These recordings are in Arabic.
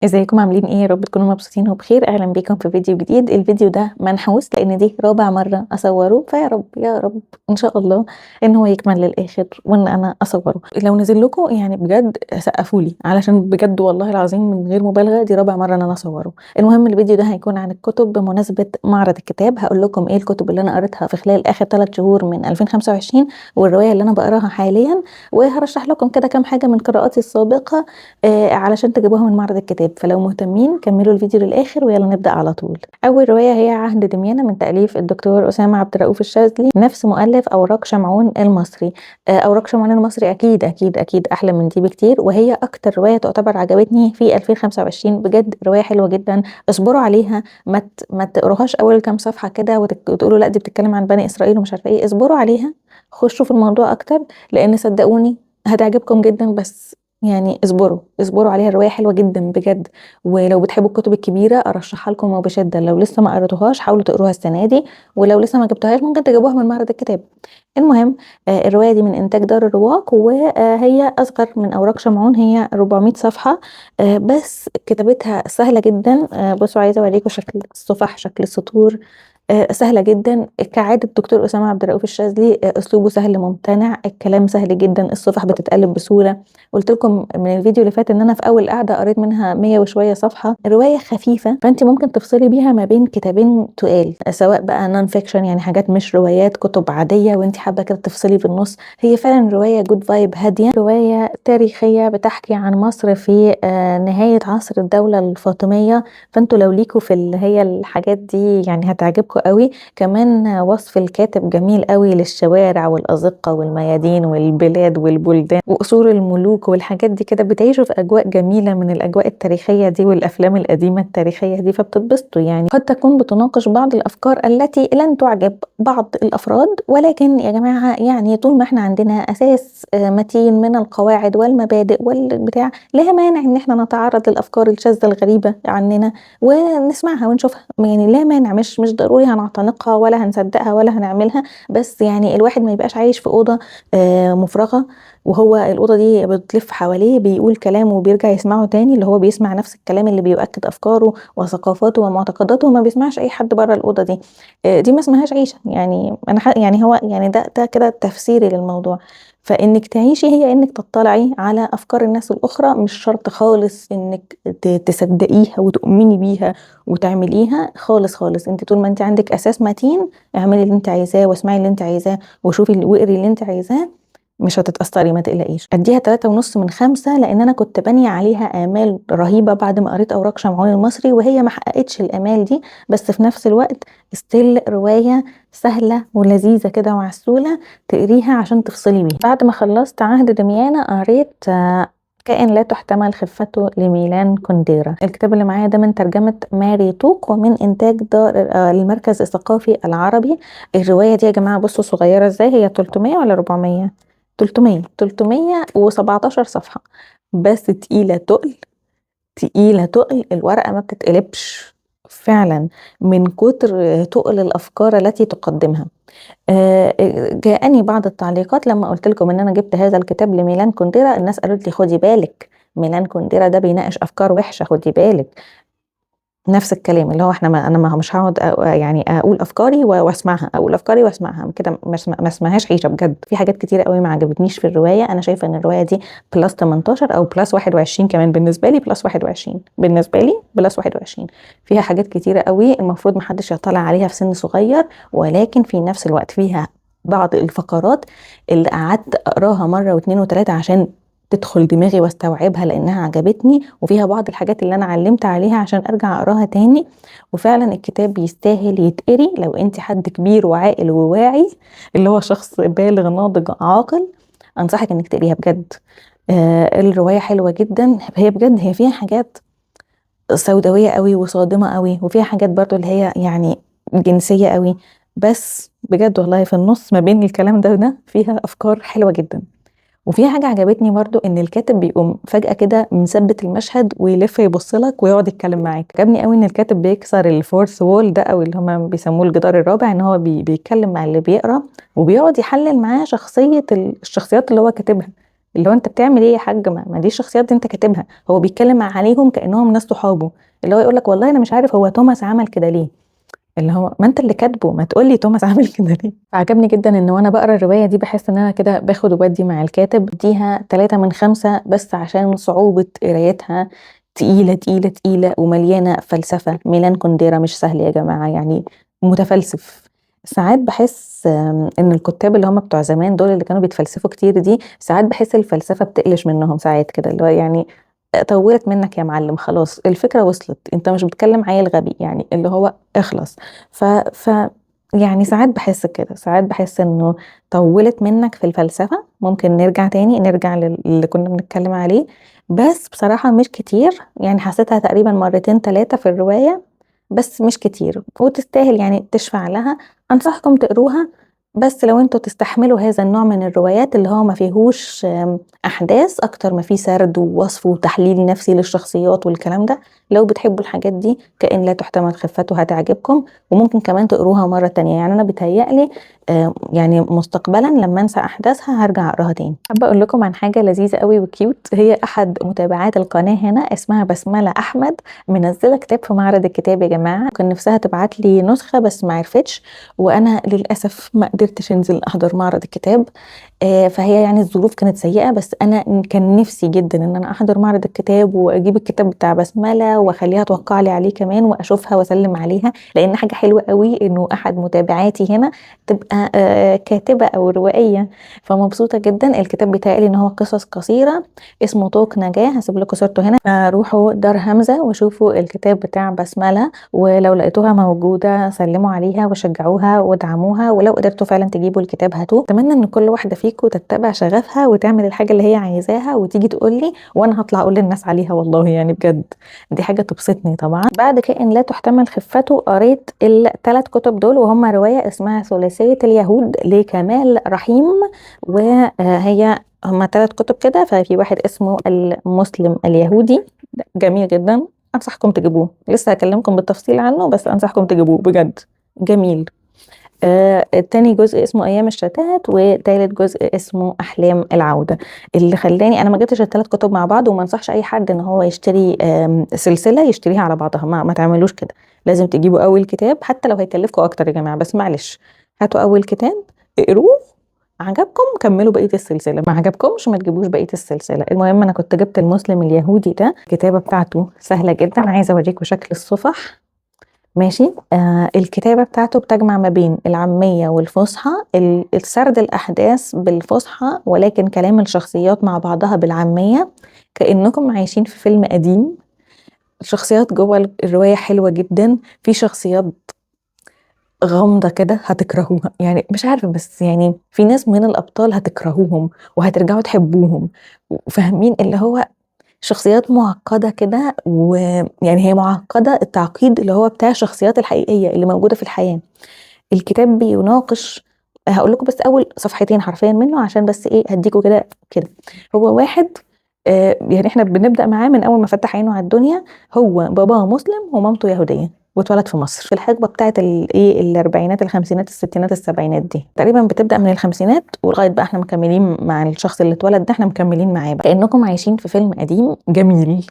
ازيكم عاملين ايه؟ يا رب تكونوا مبسوطين وبخير. اهلا بيكم في فيديو جديد. الفيديو ده منحوس لان دي رابع مره اصوره، فيا رب يا رب ان شاء الله ان هو يكمل للاخر وان انا اصوره. لو نزل لكم يعني بجد سقفوا لي، علشان بجد والله العظيم من غير مبالغه دي رابع مره ان انا اصوره. المهم الفيديو ده هيكون عن الكتب بمناسبه معرض الكتاب. هقول لكم ايه الكتب اللي انا قريتها في خلال اخر 3 شهور من 2025 والروايه اللي انا بقراها حاليا، وهرشح لكم كده كام حاجه من قراءاتي السابقه علشان تجيبوها من معرض الكتاب. فلو مهتمين كملوا الفيديو للآخر ويلا نبدأ على طول. أول رواية هي عهد دميانة من تأليف الدكتور أسامة عبد الرؤوف الشاذلي، نفس مؤلف أوراق شمعون المصري. أوراق شمعون المصري أكيد أكيد أكيد أحلى من دي بكتير، وهي أكتر رواية تعتبر عجبتني في 2025. بجد رواية حلوة جدا، اصبروا عليها. ما تقروهاش أول كام صفحة كده وتقولوا لا دي بتتكلم عن بني إسرائيل ومش عارفة إيه. اصبروا عليها، خشوا في الموضوع أكتر، لأن صدقوني هتعجبكم جدا. بس يعني اصبروا عليها. الرواية حلوة جدا بجد، ولو بتحبوا الكتب الكبيرة ارشحها لكم وبشدة. لو لسه ما قريتوهاش حاولوا تقروها السنة دي، ولو لسه ما جبتوهاش ممكن تجيبوها من معرض الكتاب. المهم الرواية دي من إنتاج دار الرواق، وهي أصغر من أوراق شمعون، هي 400 صفحة. بس كتابتها سهلة جدا. بصوا عايزة أوريكم شكل الصفح، شكل السطور. سهلة جدا كعادة الدكتور أسامة عبد الرؤوف الشاذلي. أسلوبه سهل ممتنع، الكلام سهل جدا، الصفح بتتقلب بسهولة. قلت لكم من الفيديو اللي فات ان انا في اول قعده قريت منها 100 وشويه صفحه. الروايه خفيفه، فانت ممكن تفصلي بيها ما بين كتابين تقال، سواء بقى نون فيكشن يعني حاجات مش روايات، كتب عاديه وانت حابه كده تفصلي في النص. هي فعلا روايه جود فايب هاديه، روايه تاريخيه بتحكي عن مصر في نهايه عصر الدوله الفاطميه. فانتوا لو ليكوا في اللي هي الحاجات دي يعني هتعجبكم قوي. كمان وصف الكاتب جميل قوي للشوارع والازقه والميادين والبلاد والبلدان وقصور الملوك والحاجات دي، كده بتعيشوا في اجواء جميله من الاجواء التاريخيه دي والافلام القديمه التاريخيه دي، فبتتبسطوا. يعني قد تكون بتناقش بعض الافكار التي لن تعجب بعض الافراد، ولكن يا جماعه يعني طول ما احنا عندنا اساس متين من القواعد والمبادئ والبتاع، لا مانع ان احنا نتعرض للافكار الشاذه الغريبه عننا ونسمعها ونشوفها. يعني لا مانع، مش ضروري هنعتنقها ولا هنصدقها ولا هنعملها. بس يعني الواحد ما يبقاش عايش في اوضه مفرغه، وهو الأوضة دي بتلف حواليه بيقول كلام وبيرجع يسمعه تاني، اللي هو بيسمع نفس الكلام اللي بيؤكد أفكاره وثقافاته ومعتقداته، وما بيسمعش أي حد بره الأوضة دي. دي ما اسمهاش عيشة. يعني أنا يعني هو يعني ده كده تفسيري للموضوع. فإنك تعيشي هي إنك تطلعي على أفكار الناس الأخرى، مش شرط خالص إنك تصدقيها وتؤمني بيها وتعمليها خالص خالص. انت طول ما انت عندك أساس متين اعملي اللي انت عايزاه واسمعي اللي انت عايزاه وشوفي واقري اللي انت عايزاه، مش هتتأثري ما تقلقيش. اديها 3.5 من 5 لان انا كنت بانية عليها امال رهيبة بعد ما قريت اوراق شمعون المصري، وهي ما حققتش الامال دي. بس في نفس الوقت ستيل رواية سهلة ولذيذة كده وعسولة تقريها عشان تفصلي بيها. بعد ما خلصت عهد دميانة قريت كائن لا تحتمل خفته لميلان كونديرا. الكتاب اللي معايا ده من ترجمة ماري طوق ومن إنتاج دار المركز الثقافي العربي. الرواية دي يا جماعة بصوا صغيرة ازاي، هي 300 ولا 400؟ 317 صفحة، بس تقيلة تقل. تقيلة تقل، الورقة ما بتتقلبش فعلا من كتر تقل الأفكار التي تقدمها. جاءني بعض التعليقات لما قلت لكم ان انا جبت هذا الكتاب لميلان كونديرا. الناس قالت لي خدي بالك، ميلان كونديرا ده بيناقش افكار وحشه، خدي بالك. نفس الكلام اللي هو احنا ما انا ما مش هقعد يعني اقول افكاري واسمعها، اقول افكاري واسمعها كده، ما اسمهاش عيشه. بجد في حاجات كتيره قوي ما عجبتنيش في الروايه. انا شايفه ان الروايه دي بلس 18 او بلس 21 كمان. بالنسبه لي بلس 21، بالنسبه لي بلس 21. فيها حاجات كتيره قوي المفروض ما حدش يطلع عليها في سن صغير، ولكن في نفس الوقت فيها بعض الفقرات اللي قعدت اقراها مره واثنين وثلاثه عشان تدخل دماغي واستوعبها لانها عجبتني، وفيها بعض الحاجات اللي انا علمت عليها عشان ارجع اقراها تاني. وفعلا الكتاب يستاهل يتقري لو انت حد كبير وعاقل وواعي، اللي هو شخص بالغ ناضج عاقل. انصحك انك تقريها بجد. الرواية حلوة جدا، هي بجد هي فيها حاجات سوداوية قوي وصادمة قوي، وفيها حاجات برضو اللي هي يعني جنسية قوي. بس بجد والله في النص ما بين الكلام ده وده فيها افكار حلوة جدا. وفي حاجة عجبتني برضو ان الكاتب بيقوم فجأة كده مثبت المشهد ويلف يبص لك ويقعد يتكلم معاك. عجبني قوي ان الكاتب بيكسر الفورث وول ده، او اللي هما بيسموه الجدار الرابع، ان هو بيتكلم مع اللي بيقرا وبيقعد يحلل معاه الشخصيات اللي هو كاتبها. اللي هو انت بتعمل ايه يا حاج؟ ما دي الشخصيات دي انت كاتبها. هو بيتكلم عليهم كانهم ناس صحابه، اللي هو يقول لك والله انا مش عارف هو توماس عمل كده ليه، اللي هو ما انت اللي كاتبه، ما تقول لي توماس عامل كده ليه. عجبني جدا ان وانا بقرا الروايه دي بحس ان انا كده باخد وبدي مع الكاتب، اديها 3 من 5 بس عشان صعوبه قرايتها، تقيله تقيله تقيله ومليانه فلسفه. ميلان كونديرا مش سهل يا جماعه يعني، متفلسف. ساعات بحس ان الكتاب اللي هم بتوع زمان دول اللي كانوا بيتفلسفوا كتير دي، ساعات بحس الفلسفه بتقلش منهم ساعات كده، اللي هو يعني طولت منك يا معلم، خلاص الفكرة وصلت، انت مش بتكلم عيل غبي يعني، اللي هو اخلص. ف يعني ساعات بحس كده، ساعات بحس انه طولت منك في الفلسفة، ممكن نرجع تاني، نرجع للي كنا بنتكلم عليه. بس بصراحة مش كتير يعني، حسيتها تقريبا 2 3 في الرواية، بس مش كتير وتستاهل يعني، تشفع لها. انصحكم تقروها، بس لو انتوا تستحملوا هذا النوع من الروايات اللي هو ما فيهوش احداث اكتر ما في سرد ووصف وتحليل نفسي للشخصيات والكلام ده، لو بتحبوا الحاجات دي كأن لا تحتمل خفته هتعجبكم، وممكن كمان تقروها مرة تانية. يعني انا بتهيألي يعني مستقبلا لما انسى احداثها هرجع اقراها تاني. حابه اقول لكم عن حاجه لذيذه قوي وكيوت، هي احد متابعات القناه هنا اسمها بسمله احمد، منزله كتاب في معرض الكتاب يا جماعه، كان نفسها تبعت لي نسخه بس ما عرفتش، وانا للاسف ما قدرتش انزل احضر معرض الكتاب. فهي يعني الظروف كانت سيئة، بس أنا كان نفسي جدا إن أنا أحضر معرض الكتاب وأجيب الكتاب بتاع بسملة وأخليها توقع لي عليه كمان وأشوفها وأسلم عليها، لأن حاجة حلوة قوي إنه أحد متابعاتي هنا تبقى كاتبة أو روائية. فمبسوطة جدا. الكتاب بتاعي إن هو قصص قصيرة، اسمه طوق نجاة، هسيب لكم صورته هنا، فروحوا دار همزة وشوفوا الكتاب بتاع بسملة، ولو لقيتوها موجودة سلموا عليها وشجعوها وادعموها، ولو قدرتوا فعلا تجيبوا الكتاب هاتوه. اتمنى ان كل واحدة فيكم تتبع شغفها وتعمل الحاجة اللي هي عايزاها وتيجي تقولي، وانا هطلع اقول للناس عليها والله، يعني بجد دي حاجة تبسطني طبعا. بعد كائن لا تحتمل خفته قريت ال3 كتب دول، وهم رواية اسمها ثلاثية اليهود لكمال رحيم، وهي هما 3 كتب كده، ففي واحد اسمه المسلم اليهودي، جميل جدا، انصحكم تجيبوه، لسه هكلمكم بالتفصيل عنه بس انصحكم تجيبوه بجد جميل. التاني جزء اسمه ايام الشتات، وتالت جزء اسمه احلام العودة. اللي خلاني انا ما جبتش ال3 كتب مع بعض، وما انصحش اي حد ان هو يشتري سلسلة يشتريها على بعضها، ما تعملوش كده، لازم تجيبوا اول كتاب حتى لو هيكلفكم اكتر يا جماعة، بس معلش هاتوا اول كتاب اقروه، عجبكم كملوا بقية السلسلة، ما عجبكمش ما تجيبوش بقية السلسلة. المهم انا كنت جبت المسلم اليهودي ده، الكتابة بتاعته سهلة جدا، عايزة اوريكم شكل الصفح. ماشي. الكتابة بتاعته بتجمع ما بين العامية والفصحى، السرد الأحداث بالفصحى ولكن كلام الشخصيات مع بعضها بالعامية، كأنكم عايشين في فيلم قديم. الشخصيات جوه الرواية حلوة جدا، في شخصيات غامضة كده هتكرهوها، يعني مش عارفة بس يعني في ناس من الأبطال هتكرهوهم وهترجعوا تحبوهم، فاهمين اللي هو شخصيات معقدة كده، ويعني هي معقدة التعقيد اللي هو بتاع الشخصيات الحقيقية اللي موجودة في الحياة. الكتاب بيناقش، هقول لكم بس اول صفحتين حرفيا منه عشان بس ايه هديكوا كده كده. هو واحد يعني احنا بنبدأ معاه من اول ما فتح عينه على الدنيا، هو باباه مسلم ومامته يهودية، واتولد في مصر في الحقبه بتاعت الايه الاربعينات الخمسينات الستينات السبعينات دي، تقريبا بتبدا من الخمسينات ولغايه بقى احنا مكملين مع الشخص اللي اتولد ده، احنا مكملين معاه بقى كانكم عايشين في فيلم قديم جميل.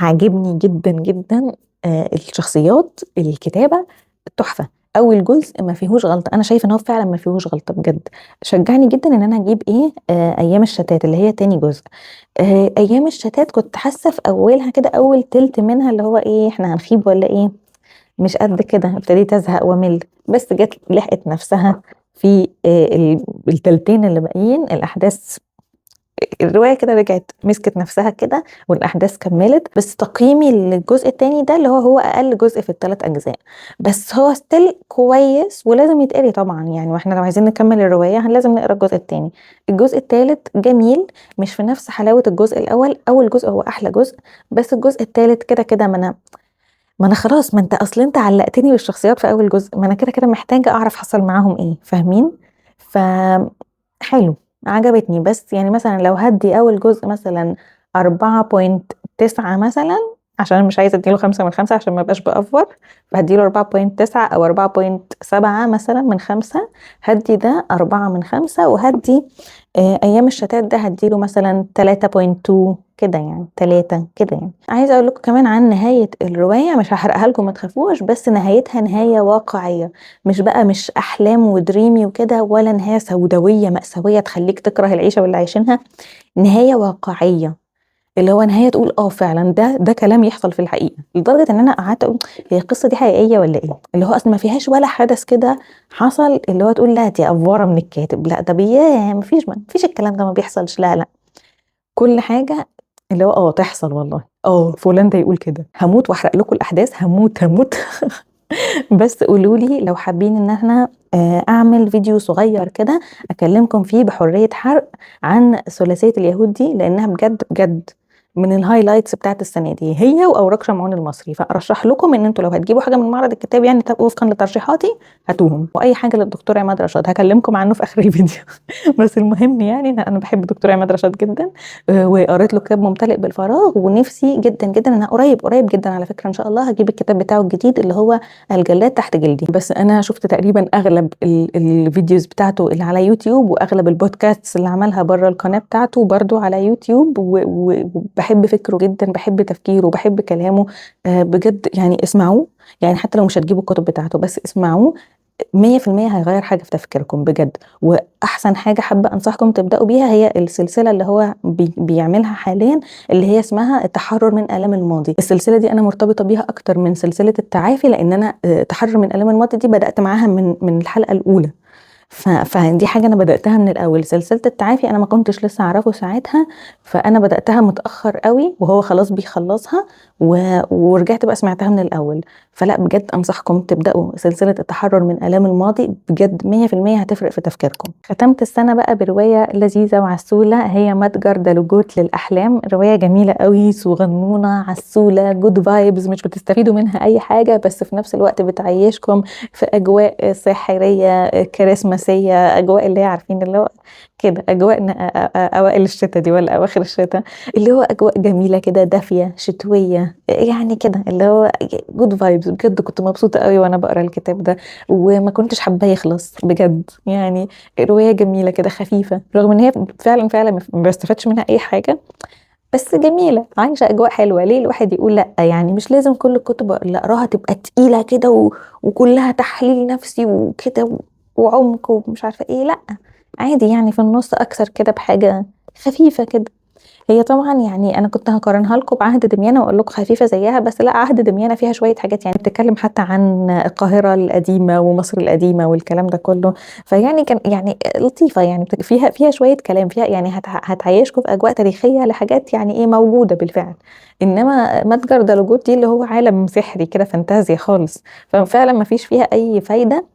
عاجبني جدا جدا الشخصيات، الكتابه تحفه. اول جزء ما فيهوش غلطه، انا شايفه ان هو فعلا ما فيهوش غلطه بجد. شجعني جدا ان انا اجيب ايه ايام الشتات اللي هي تاني جزء. ايام الشتات كنت حاسه في اولها كده، اول تلت منها اللي هو ايه احنا هنخيب ولا ايه، مش قد كده، ابتديت ازهق وامل، بس جت لحقت نفسها في التلتين اللي باقيين الاحداث، الروايه كده رجعت مسكت نفسها كده والاحداث كملت. بس تقييمي للجزء التاني ده اللي هو اقل جزء في ال3 اجزاء، بس هو ستيل كويس ولازم يتقري طبعا يعني، واحنا لو عايزين نكمل الروايه لازم نقرا الجزء التاني. الجزء التالت جميل، مش في نفس حلاوه الجزء الاول، اول جزء هو احلى جزء، بس الجزء التالت كده كده ما انا خلاص، ما انت اصل انت علقتني بالشخصيات في اول جزء، ما انا كده كده محتاجه اعرف حصل معاهم ايه، فاهمين؟ ف حلو، عجبتني. بس يعني مثلا لو هدي اول جزء مثلا 4.9 مثلا، عشان أنا مش عايزة اديله 5/5 عشان ما ابقاش بأفور، فهديله 4.9 أو 4.7 مثلا من 5. هدي ده 4/5، وهدي أيام الشتات ده هديله مثلا 3.2 كده يعني 3 كده يعني. عايزة أقول لكم كمان عن نهاية الرواية، مش هحرقها لكم ما تخافوش، بس نهايتها نهاية واقعية، مش أحلام ودريمي وكده، ولا نهاية سوداوية مأساوية تخليك تكره العيشة واللي عايشينها. نهاية واقعية، اللي هو نهاية تقول فعلا ده كلام يحصل في الحقيقة، لدرجة ان انا قعدت اقول هي القصة دي حقيقية ولا ايه، اللي هو اصلا ما فيهاش ولا حدث كده حصل اللي هو تقول لا دي افوارة من الكاتب، لا ده ما فيش الكلام ده ما بيحصلش، لا لا، كل حاجة اللي هو تحصل والله، فلان ده يقول كده هموت واحرق لكم الاحداث، هموت. بس قولوا لي لو حابين ان احنا اعمل فيديو صغير كده اكلمكم فيه بحرية حرق عن ثلاثية اليهود دي، لانها بجد بجد من الهايلايتس بتاعت السنة دي، هي واوراق شمعون المصري. فارشح لكم ان انتوا لو هتجيبوا حاجة من معرض الكتاب يعني وفقا لترشيحاتي هاتوهم، واي حاجة للدكتور عماد رشاد هكلمكم عنه في اخر الفيديو. بس المهم يعني انا بحب الدكتور عماد رشاد جدا، وقريت له كتاب ممتلئ بالفراغ، ونفسي جدا جدا انا قريب جدا على فكرة ان شاء الله هجيب الكتاب بتاعه الجديد اللي هو الجلاد تحت جلدي. بس انا شفت تقريبا اغلب الفيديوز بتاعته اللي على يوتيوب، واغلب البودكاست اللي عملها بره القناه بتاعته برضو على يوتيوب، وبحب فكره جدا، بحب تفكيره، بحب كلامه. بجد يعني اسمعوه، يعني حتى لو مش هتجيبوا الكتب بتاعته بس اسمعوه، 100% هيغير حاجة في تفكيركم بجد. وأحسن حاجة حابة أنصحكم تبدأوا بيها هي السلسلة اللي هو بيعملها حاليا، اللي هي اسمها التحرر من آلام الماضي. السلسلة دي أنا مرتبطة بيها أكتر من سلسلة التعافي، لأن أنا تحرر من آلام الماضي دي بدأت معاها من الحلقة الأولى، فدي حاجة أنا بدأتها من الأول. سلسلة التعافي أنا ما كنتش لسه أعرفه ساعتها، فأنا بدأتها متأخر قوي وهو خلاص بيخلصها، ورجعت بقى سمعتها من الأول. فلا بجد أنصحكم تبدأوا سلسلة التحرر من آلام الماضي، بجد 100% هتفرق في تفكيركم. ختمت السنة بقى برواية لذيذة وعسولة، هي متجر دلوجوت للأحلام. رواية جميلة قوي، صغنونة عسولة جود فايبز، مش بتستفيدوا منها أي حاجة، بس في نفس الوقت بتعيشكم في أجواء ساحرية كريسماسية، أجواء اللي هي عارفين اللي هو كده أجواء أوائل الشتاء دي ولا أواخر الشتاء، اللي هو أجواء جميلة كده دافية شتوية يعني كده، اللي هو جود فايبز. بجد كنت مبسوطة قوي وأنا بقرا الكتاب ده، وما كنتش حابة يخلص بجد يعني. رواية جميلة كده خفيفة، رغم إن هي فعلا ما بستفادش منها أي حاجة، بس جميلة عايشة أجواء حلوة. ليه الواحد يقول لأ؟ يعني مش لازم كل الكتب اللي أقراها تبقى تقيلة كده وكلها تحليل نفسي وكده وعمق ومش عارفة ايه، لأ عادي يعني في النص أكثر كده بحاجة خفيفة كده. هي طبعا يعني انا كنت هقارنها لكم بعهد دميانة واقول لكم خفيفة زيها، بس لا، عهد دميانة فيها شوية حاجات يعني بتتكلم حتى عن القاهرة القديمة ومصر القديمة والكلام ده كله، فيعني كان يعني لطيفة يعني، فيها شوية كلام، فيها يعني هتعيشكم في اجواء تاريخية لحاجات يعني ايه موجودة بالفعل. انما متجر دلوجوت دي اللي هو عالم سحري كده، فانتازيا خالص، ففعلا ما فيش فيها اي فايدة،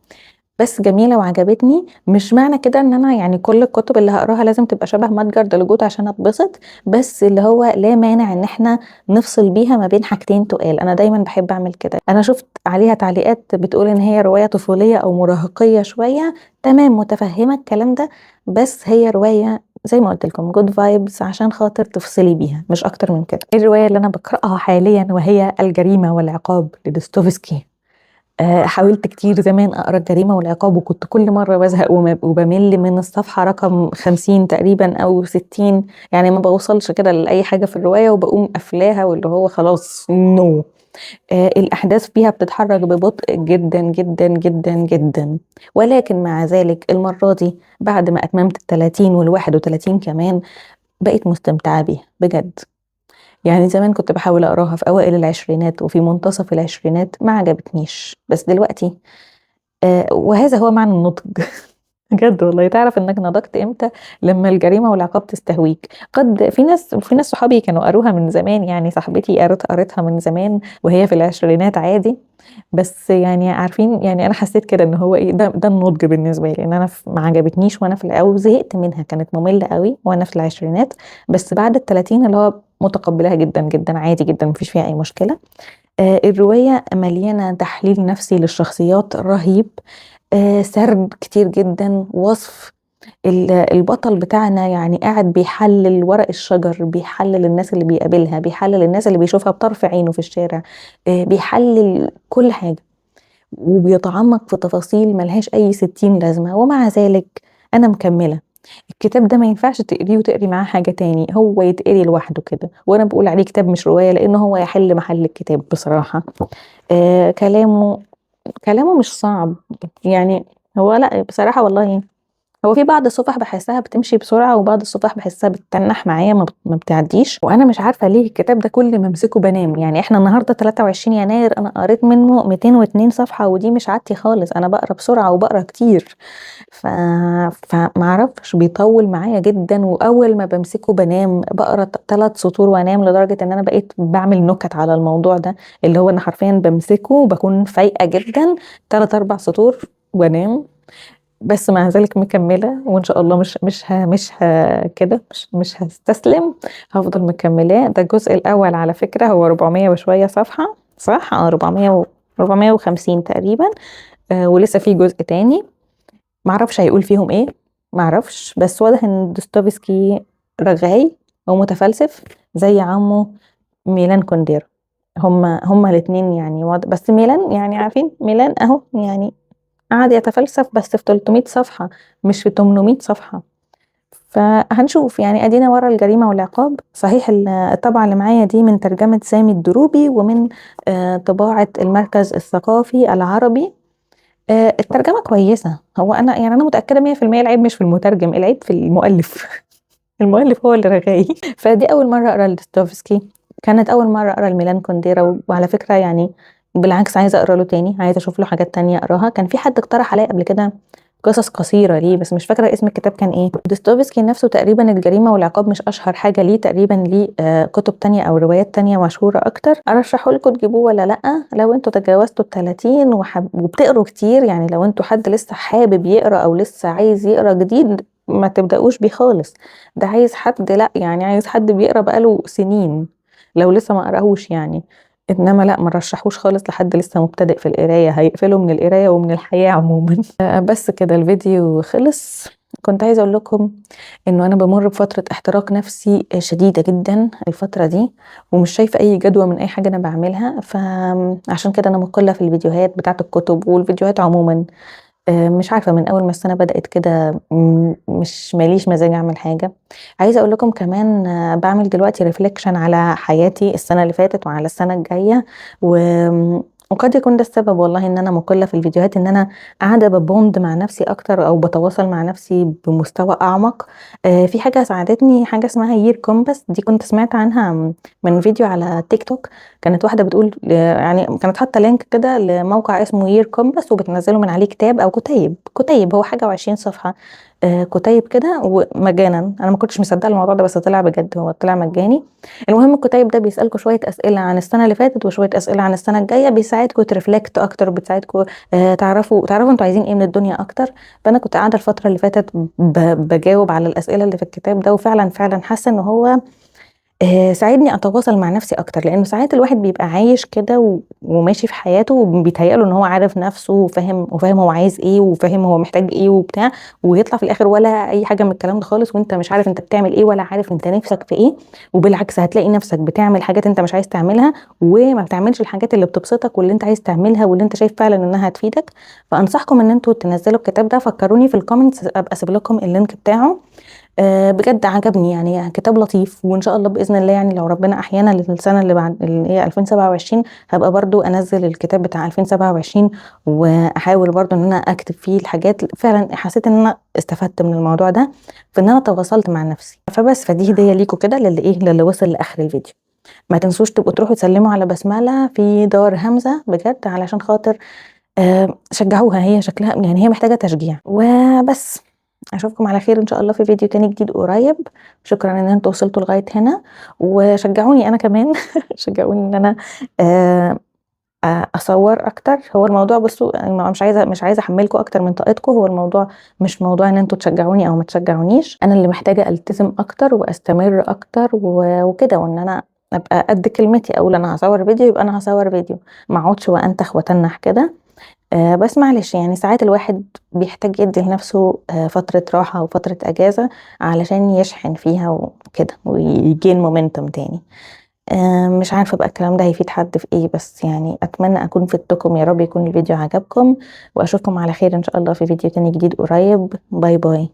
بس جميلة وعجبتني. مش معنى كده ان انا يعني كل الكتب اللي هقراها لازم تبقى شبه متجر دلوجوت عشان اتبسط، بس اللي هو لا مانع ان احنا نفصل بيها ما بين حاجتين تقال. انا دايما بحب اعمل كده. انا شفت عليها تعليقات بتقول ان هي رواية طفولية او مراهقية شوية، تمام متفهمة الكلام ده، بس هي رواية زي ما قلت لكم جود فايبس عشان خاطر تفصلي بيها مش اكتر من كده. الرواية اللي انا بقرأها حاليا وهي الجريمة والعقاب لدوستويفسكي. حاولت كتير زمان أقرأ الجريمة والعقاب، وكنت كل مرة بزهق وبمل من الصفحة رقم 50 تقريبا أو 60، يعني ما بوصلش كده لأي حاجة في الرواية وبقوم قافلاها، واللي هو خلاص نو. الأحداث فيها بتتحرك ببطء جدا جدا جدا جدا، ولكن مع ذلك المرة دي بعد ما أتممت 30 وال31 كمان بقيت مستمتعة بيها بجد. يعني زمان كنت بحاول اقراها في اوائل العشرينات وفي منتصف العشرينات ما عجبتنيش، بس دلوقتي وهذا هو معنى النضج. بجد والله تعرف انك نضجت امتى؟ لما الجريمه والعقاب تستهويك. قد في ناس صحابي كانوا قروها من زمان، يعني صاحبتي قرتها من زمان وهي في العشرينات عادي، بس يعني عارفين يعني انا حسيت كده ان هو ايه ده النضج بالنسبه لي، ان انا ما عجبتنيش وانا في الاول، زهقت منها كانت ممله قوي وانا في العشرينات، بس بعد ال30 اللي هو متقبلها جدا جدا عادي جدا مفيش فيها اي مشكله. الروايه مليانه تحليل نفسي للشخصيات رهيب، سرد كتير جدا، وصف البطل بتاعنا يعني قاعد بيحلل ورق الشجر، بيحلل الناس اللي بيقابلها، بيحلل الناس اللي بيشوفها بطرف عينه في الشارع، بيحلل كل حاجة وبيتعمق في تفاصيل ملهاش أي 60 لازمة. ومع ذلك أنا مكملة. الكتاب ده ما ينفعش تقريه وتقري معاه حاجة تاني، هو يتقري لوحده كده. وأنا بقول عليه كتاب مش رواية لأنه هو يحل محل الكتاب بصراحة. كلامه مش صعب يعني. هو لا بصراحة والله، هو في بعض الصفح باحسها بتمشي بسرعة وبعض الصفح باحسها بتتنّح معايا ما بتعدّيش، وأنا مش عارفة ليه الكتاب ده كل ما امسكه بانام. يعني إحنا النهارده 23 يناير أنا قريت منه 202 صفحة ودي مش عادتي خالص، أنا باقرا بسرعة وباقرا كتير. ف فما اعرفش بيطوّل معايا جدًا، وأول ما بامسكه بانام، باقرا 3 سطور وانام، لدرجة إن أنا بقيت باعمل نكت على الموضوع ده، اللي هو أنا حرفيًا بامسكه وباكون فايقة جدًا 3، 4 سطور وانام. بس مع ذلك مكملة وإن شاء الله مش كده مش هاستسلم، هافضل مكملاه. ده الجزء الأول على فكرة، هو 400 وشوية صفحة صح؟ 450 تقريبًا. ولسه في جزء تاني، ما اعرفش هيقول فيهم إيه، ما اعرفش، بس واضح إن دوستويفسكي رغاي ومتفلسف زي عمه ميلان كونديرا. هما الاتنين يعني بس ميلان يعني عارفين ميلان أهو يعني قعد يتفلسف بس في 300 صفحة مش في 800 صفحة. فهنشوف يعني ادينا ورا الجريمة والعقاب. صحيح الطبعة اللي معايا دي من ترجمة سامي الدروبي ومن طباعة المركز الثقافي العربي. الترجمة كويسة. هو انا متأكدة 100% العيب مش في المترجم، العيب في المؤلف. المؤلف هو اللي رغاي. فدي اول مرة اقرا لدوستويفسكي، كانت اول مرة اقرا لميلان كونديرا. وعلى فكرة يعني بالعكس عايزة اقرا له تاني، عايزة اشوف له حاجات تانية اقراها. كان في حد اقترح عليا قبل كده قصص قصيرة ليه، بس مش فاكرة اسم الكتاب كان ايه. دوستويفسكي نفسه تقريبا الجريمة والعقاب مش اشهر حاجة ليه، تقريبا ليه كتب تانية او روايات تانية مشهورة اكتر. ارشحه لكم تجيبوه ولا لا؟ لو انتوا تجاوزتوا ال30 وبتقروا كتير، يعني لو انتوا حد لسه حابب يقرا او لسه عايز يقرا جديد، ما تبدأوش بيه خالص. ده عايز حد، لا يعني عايز حد بيقرا بقاله سنين لو لسه ما قراهوش يعني. انما لا، ما رشحوش خالص لحد لسه مبتدئ في القرايه، هيقفله من القرايه ومن الحياه عموما. بس كده الفيديو خلص. كنت عايزه اقول لكم انه انا بمر بفتره احتراق نفسي شديده جدا الفتره دي، ومش شايفه اي جدوى من اي حاجه انا بعملها. فعشان كده انا مقله في الفيديوهات بتاعه الكتب والفيديوهات عموما. مش عارفة من أول ما السنة بدأت كده مش ماليش مزاج أعمل حاجة. عايزة أقول لكم كمان باعمل دلوقتي ريفليكشن على حياتي السنة اللي فاتت وعلى السنة الجاية. وقد يكون ده السبب والله إن أنا مقلة في الفيديوهات، إن أنا قاعدة ببوند مع نفسي أكتر أو بتواصل مع نفسي بمستوى أعمق. في حاجة ساعدتني، حاجة اسمها يير كومباس، دي كنت سمعت عنها من فيديو على تيك توك. كانت واحدة بتقول يعني كانت حاطة لينك كده لموقع اسمه يير كومباس، وبتنزلوا من عليه كتاب او كتيب هو حاجة و20 صفحة. كتيب كده ومجانا. انا ما كنتش مصدقة الموضوع ده بس طلع بجد، هو طلع مجاني. المهم الكتيب ده بيسألكوا شوية اسئلة عن السنة اللي فاتت وشوية اسئلة عن السنة الجاية، بيساعدكوا ترفلكت اكتر، بتساعدكوا تعرفوا انتوا عايزين ايه من الدنيا اكتر. فانا كنت قاعدة الفترة اللي فاتت بجاوب على الاسئلة اللي في الكتاب ده، وفعلا حاسة ان هو ساعدني أتواصل مع نفسي أكتر. لإنه ساعات الواحد بيبقى عايش كده وماشي في حياته وبيتهيأ له إن هو عارف نفسه وفاهم هو عايز إيه وفاهم هو محتاج إيه وبتاع، ويطلع في الآخر ولا أي حاجة من الكلام ده خالص، وأنت مش عارف أنت بتعمل إيه ولا عارف أنت نفسك في إيه. وبالعكس هتلاقي نفسك بتعمل حاجات أنت مش عايز تعملها، وما بتعملش الحاجات اللي بتبسطك واللي أنت عايز تعملها واللي أنت شايف فعلًا إنها هتفيدك. فأنصحكم إن أنتم تنزلوا الكتاب ده. فكروني في الكومنتس أبقى أسيب لكم اللينك بتاعه. بجد عجبني يعني كتاب لطيف. وان شاء الله باذن الله يعني لو ربنا احيانا للسنه اللي بعد اللي هي 2027 هبقى برضو انزل الكتاب بتاع 2027، واحاول برضو ان انا اكتب فيه الحاجات. فعلا حسيت ان انا استفدت من الموضوع ده في ان انا تواصلت مع نفسي. فدي هديه ليكوا كده للي وصل لاخر الفيديو. ما تنسوش تبقوا تروحوا تسلموا على بسمله في دار همزه بجد، علشان خاطر شجعوها. هي شكلها يعني هي محتاجه تشجيع. وبس اشوفكم على خير ان شاء الله في فيديو تاني جديد قريب. شكرا ان انتوا وصلتوا لغاية هنا وشجعوني انا كمان. شجعوني ان انا آه، اصور اكتر. هو الموضوع بصوا أنا مش عايزه احملكم اكتر من طاقتكم. هو الموضوع مش موضوع ان انتوا تشجعوني او ما تشجعونيش، انا اللي محتاجه التزم اكتر واستمر اكتر وكده، وان انا ابقى قد كلمتي. اقول انا هصور فيديو يبقى انا هصور فيديو، ما اقعدش وانتخ وتنح كده. بس معلش يعني ساعات الواحد بيحتاج يدّي لنفسه فترة راحة وفترة إجازة علشان يشحن فيها وكده ويgain momentum تاني. مش عارفة بقى الكلام ده هيفيد حد في إيه، بس يعني أتمنى أكون فدتكم، يا رب يكون الفيديو عجبكم، وأشوفكم على خير إن شاء الله في فيديو تاني جديد قريب. باي باي.